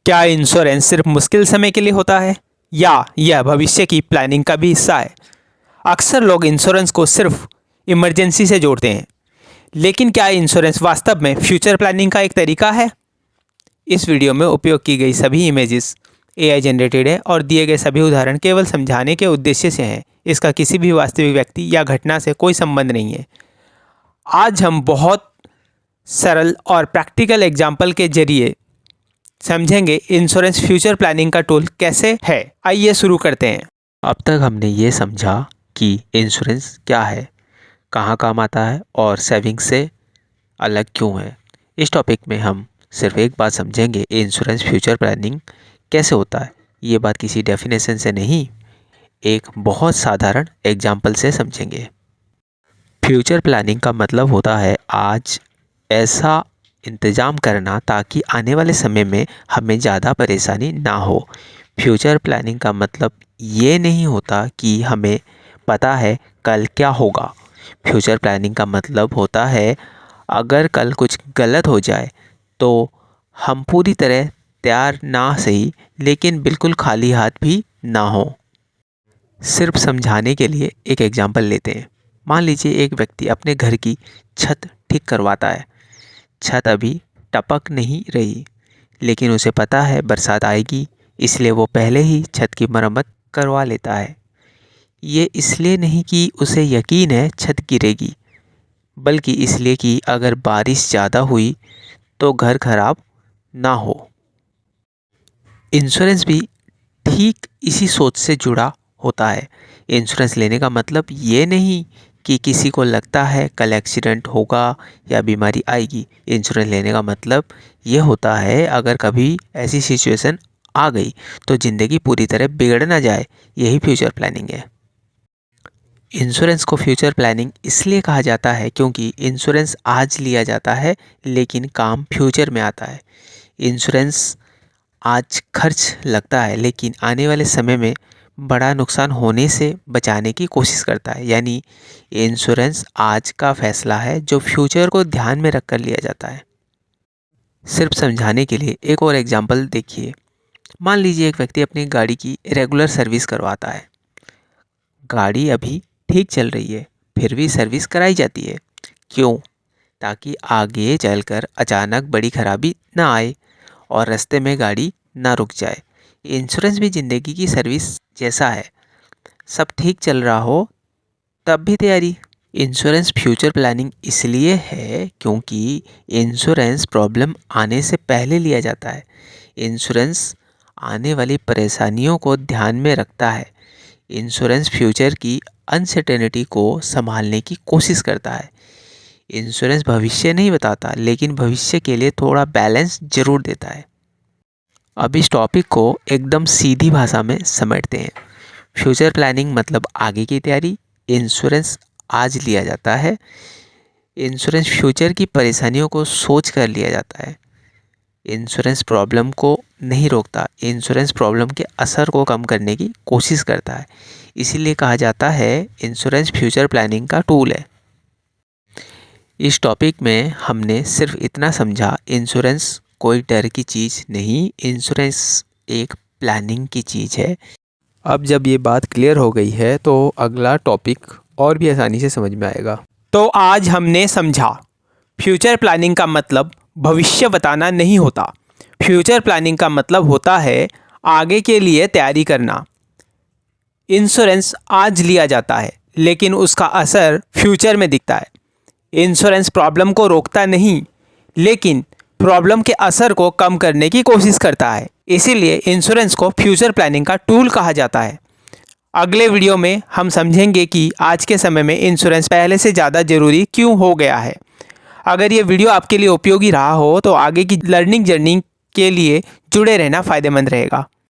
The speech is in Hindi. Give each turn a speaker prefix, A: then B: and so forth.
A: क्या इंश्योरेंस सिर्फ मुश्किल समय के लिए होता है या यह भविष्य की प्लानिंग का भी हिस्सा है? अक्सर लोग इंश्योरेंस को सिर्फ इमरजेंसी से जोड़ते हैं, लेकिन क्या इंश्योरेंस वास्तव में फ्यूचर प्लानिंग का एक तरीका है? इस वीडियो में उपयोग की गई सभी इमेजेस AI जनरेटेड है और दिए गए सभी उदाहरण केवल समझाने के उद्देश्य से हैं। इसका किसी भी वास्तविक व्यक्ति या घटना से कोई संबंध नहीं है। आज हम बहुत सरल और प्रैक्टिकल एग्जाम्पल के जरिए समझेंगे इंश्योरेंस फ्यूचर प्लानिंग का टूल कैसे है। आइए शुरू करते हैं।
B: अब तक हमने ये समझा कि इंश्योरेंस क्या है, कहाँ काम आता है और सेविंग से अलग क्यों है। इस टॉपिक में हम सिर्फ एक बात समझेंगे, इंश्योरेंस फ्यूचर प्लानिंग कैसे होता है। ये बात किसी डेफिनेशन से नहीं, एक बहुत साधारण एग्जाम्पल से समझेंगे। फ्यूचर प्लानिंग का मतलब होता है आज ऐसा इंतज़ाम करना ताकि आने वाले समय में हमें ज़्यादा परेशानी ना हो। फ्यूचर प्लानिंग का मतलब ये नहीं होता कि हमें पता है कल क्या होगा। फ्यूचर प्लानिंग का मतलब होता है अगर कल कुछ गलत हो जाए तो हम पूरी तरह तैयार ना सही, लेकिन बिल्कुल खाली हाथ भी ना हो। सिर्फ समझाने के लिए एक एग्जांपल लेते हैं। मान लीजिए एक व्यक्ति अपने घर की छत ठीक करवाता है। छत अभी टपक नहीं रही, लेकिन उसे पता है बरसात आएगी, इसलिए वो पहले ही छत की मरम्मत करवा लेता है। ये इसलिए नहीं कि उसे यकीन है छत गिरेगी, बल्कि इसलिए कि अगर बारिश ज़्यादा हुई तो घर खराब ना हो। इंश्योरेंस भी ठीक इसी सोच से जुड़ा होता है। इंश्योरेंस लेने का मतलब ये नहीं कि किसी को लगता है कल एक्सीडेंट होगा या बीमारी आएगी। इंश्योरेंस लेने का मतलब ये होता है अगर कभी ऐसी सिचुएशन आ गई तो ज़िंदगी पूरी तरह बिगड़ ना जाए। यही फ्यूचर प्लानिंग है। इंश्योरेंस को फ्यूचर प्लानिंग इसलिए कहा जाता है क्योंकि इंश्योरेंस आज लिया जाता है, लेकिन काम फ्यूचर में आता है। इंश्योरेंस आज खर्च लगता है, लेकिन आने वाले समय में बड़ा नुकसान होने से बचाने की कोशिश करता है। यानी इंश्योरेंस आज का फैसला है जो फ्यूचर को ध्यान में रखकर लिया जाता है। सिर्फ समझाने के लिए एक और एग्जांपल देखिए। मान लीजिए एक व्यक्ति अपनी गाड़ी की रेगुलर सर्विस करवाता है। गाड़ी अभी ठीक चल रही है, फिर भी सर्विस कराई जाती है। क्यों? ताकि आगे चलकर अचानक बड़ी खराबी ना आए और रास्ते में गाड़ी ना रुक जाए। इंश्योरेंस भी ज़िंदगी की सर्विस जैसा है, सब ठीक चल रहा हो तब भी तैयारी। इंश्योरेंस फ्यूचर प्लानिंग इसलिए है क्योंकि इंश्योरेंस प्रॉब्लम आने से पहले लिया जाता है। इंश्योरेंस आने वाली परेशानियों को ध्यान में रखता है। इंश्योरेंस फ्यूचर की अनसर्टेनिटी को संभालने की कोशिश करता है। इंश्योरेंस भविष्य नहीं बताता, लेकिन भविष्य के लिए थोड़ा बैलेंस जरूर देता है। अब इस टॉपिक को एकदम सीधी भाषा में समेटते हैं। फ्यूचर प्लानिंग मतलब आगे की तैयारी। इंश्योरेंस आज लिया जाता है। इंश्योरेंस फ्यूचर की परेशानियों को सोच कर लिया जाता है। इंश्योरेंस प्रॉब्लम को नहीं रोकता, इंश्योरेंस प्रॉब्लम के असर को कम करने की कोशिश करता है। इसीलिए कहा जाता है इंश्योरेंस फ्यूचर प्लानिंग का टूल है। इस टॉपिक में हमने सिर्फ इतना समझा, इंश्योरेंस कोई डर की चीज़ नहीं, इंश्योरेंस एक प्लानिंग की चीज़ है।
A: अब जब ये बात क्लियर हो गई है तो अगला टॉपिक और भी आसानी से समझ में आएगा। तो आज हमने समझा फ्यूचर प्लानिंग का मतलब भविष्य बताना नहीं होता। फ्यूचर प्लानिंग का मतलब होता है आगे के लिए तैयारी करना। इंश्योरेंस आज लिया जाता है, लेकिन उसका असर फ्यूचर में दिखता है। इंश्योरेंस प्रॉब्लम को रोकता नहीं, लेकिन प्रॉब्लम के असर को कम करने की कोशिश करता है। इसीलिए इंश्योरेंस को फ्यूचर प्लानिंग का टूल कहा जाता है। अगले वीडियो में हम समझेंगे कि आज के समय में इंश्योरेंस पहले से ज़्यादा ज़रूरी क्यों हो गया है। अगर ये वीडियो आपके लिए उपयोगी रहा हो तो आगे की लर्निंग जर्नी के लिए जुड़े रहना फ़ायदेमंद रहेगा।